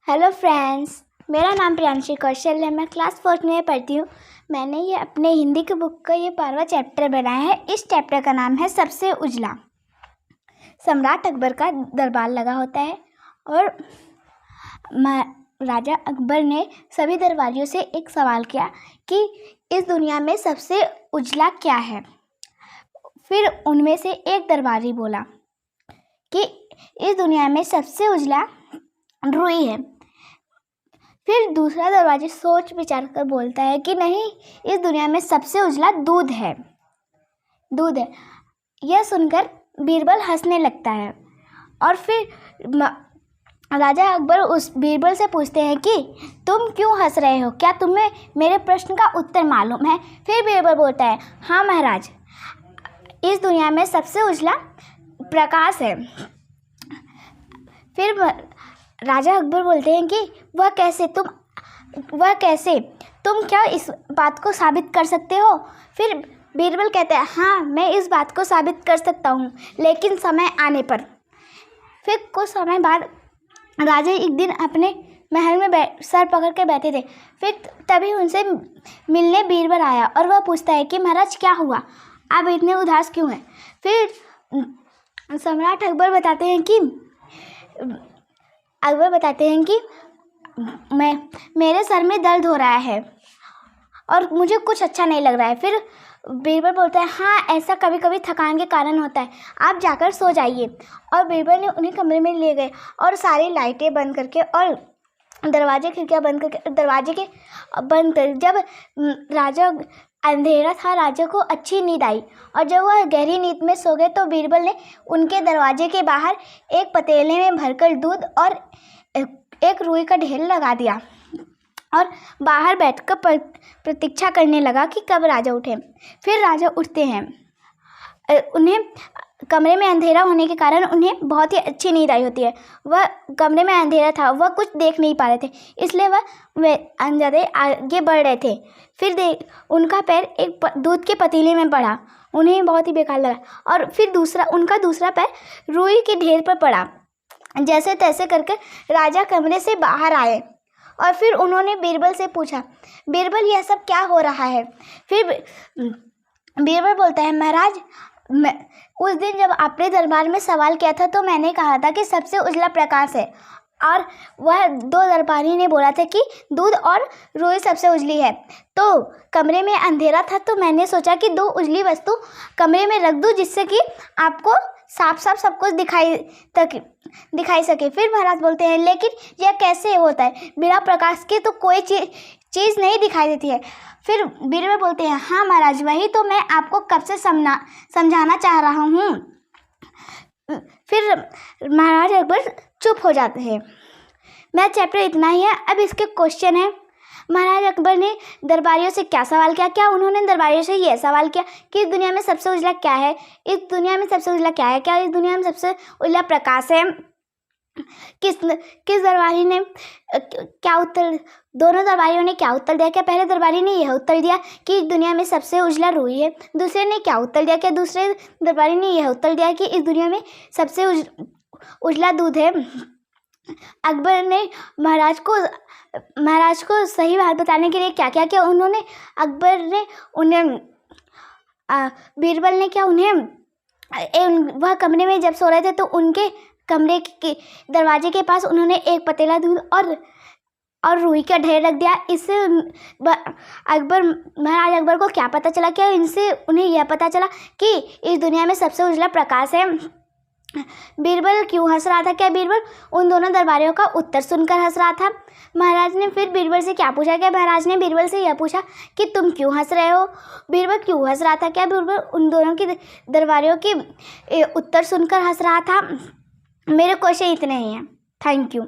Hello friends, मेरा नाम प्रियांशी कौशल है। मैं क्लास 4 में पढ़ती हूँ। मैंने ये अपने हिंदी की बुक का ये 12वां चैप्टर बनाया है। इस चैप्टर का नाम है सबसे उजला। सम्राट अकबर का दरबार लगा होता है और राजा अकबर ने सभी दरबारियों से एक सवाल किया कि इस दुनिया में सबसे उजला क्या है। फिर उनमें से एक दरबारी बोला कि इस दुनिया में सबसे उजला रुई है। फिर दूसरा दरवाजा सोच विचार कर बोलता है कि नहीं, इस दुनिया में सबसे उजला दूध है। यह सुनकर बीरबल हंसने लगता है और फिर राजा अकबर उस बीरबल से पूछते हैं कि तुम क्यों हंस रहे हो, क्या तुम्हें मेरे प्रश्न का उत्तर मालूम है। फिर बीरबल बोलता है, हाँ महाराज, इस दुनिया में सबसे उजला प्रकाश है। फिर राजा अकबर बोलते हैं कि वह कैसे, तुम क्या इस बात को साबित कर सकते हो। फिर बीरबल कहते हैं, हाँ मैं इस बात को साबित कर सकता हूँ, लेकिन समय आने पर। फिर कुछ समय बाद राजा एक दिन अपने महल में सर पकड़ के बैठे थे। फिर तभी उनसे मिलने बीरबल आया और वह पूछता है कि महाराज क्या हुआ, आप इतने उदास क्यों हैं। फिर सम्राट अकबर बताते हैं कि मेरे सर में दर्द हो रहा है और मुझे कुछ अच्छा नहीं लग रहा है। फिर बीरबल बोलता है, हाँ ऐसा कभी कभी थकान के कारण होता है, आप जाकर सो जाइए। और बीरबल ने उन्हें कमरे में ले गए और सारी लाइटें बंद करके और दरवाजे खिड़कियाँ बंद करके जब राजा अंधेरा था, राजा को अच्छी नींद आई और जब वह गहरी नींद में सो गए तो बीरबल ने उनके दरवाजे के बाहर एक पतीले में भरकर दूध और एक रुई का ढेर लगा दिया और बाहर बैठकर प्रतीक्षा करने लगा कि कब राजा उठे। फिर राजा उठते हैं। उन्हें कमरे में अंधेरा होने के कारण उन्हें बहुत ही अच्छी नींद आई होती है। वह कमरे में अंधेरा था, वह कुछ देख नहीं पा रहे थे, इसलिए वह अंधेरे आगे बढ़ रहे थे। फिर उनका पैर एक दूध के पतीले में पड़ा, उन्हें बहुत ही बेकार लगा और फिर उनका दूसरा पैर रुई के ढेर पर पड़ा। जैसे तैसे करके राजा कमरे से बाहर आए और फिर उन्होंने बीरबल से पूछा, बीरबल यह सब क्या हो रहा है। फिर बीरबल बोलता है, महाराज उस दिन जब आपने दरबार में सवाल किया था तो मैंने कहा था कि सबसे उजला प्रकाश है और वह दो दरबारी ने बोला था कि दूध और रुई सबसे उजली है। तो कमरे में अंधेरा था तो मैंने सोचा कि दो उजली वस्तु कमरे में रख दूं जिससे कि आपको साफ साफ सब कुछ दिखाई सके। फिर महाराज बोलते हैं, लेकिन यह कैसे होता है, बिना प्रकाश के तो कोई चीज़ नहीं दिखाई देती है। फिर बीरबल बोलते हैं, हाँ महाराज, वही तो मैं आपको कब से समझाना चाह रहा हूँ। फिर महाराज अकबर चुप हो जाते हैं। मेरा चैप्टर इतना ही है। अब इसके क्वेश्चन है, महाराज अकबर ने दरबारियों से क्या सवाल किया। क्या उन्होंने दरबारियों से यह सवाल किया कि इस दुनिया में सबसे उजला क्या है, इस दुनिया में सबसे उजला क्या है, क्या इस दुनिया में सबसे उजला प्रकाश है। किस दरबारी ने क्या उत्तर, दोनों दरबारियों ने क्या उत्तर दिया। क्या पहले दरबारी ने यह उत्तर दिया कि इस दुनिया में सबसे उजला रुई है, दूसरे ने क्या उत्तर दिया, क्या दूसरे दरबारी ने यह उत्तर दिया कि इस दुनिया में सबसे उजला दूध है। अकबर ने महाराज को सही बात बताने के लिए क्या क्या किया। बीरबल ने क्या वह कमरे में जब सो रहे थे तो उनके कमरे के दरवाजे के पास उन्होंने एक पतीला दूध और रुई का ढेर रख दिया। इससे महाराज अकबर को क्या पता चला, क्या इनसे उन्हें यह पता चला कि इस दुनिया में सबसे उजला प्रकाश है। बीरबल क्यों हंस रहा था, क्या बीरबल उन दोनों दरबारियों का उत्तर सुनकर हंस रहा था। महाराज ने फिर बीरबल से क्या पूछा, क्या महाराज ने बीरबल से यह पूछा कि तुम क्यों हंस रहे हो। बीरबल क्यों हंस रहा था, क्या बीरबल उन दोनों की दरबारियों के उत्तर सुनकर हंस रहा था। मेरे क्वेश्चन इतने ही हैं। Thank you.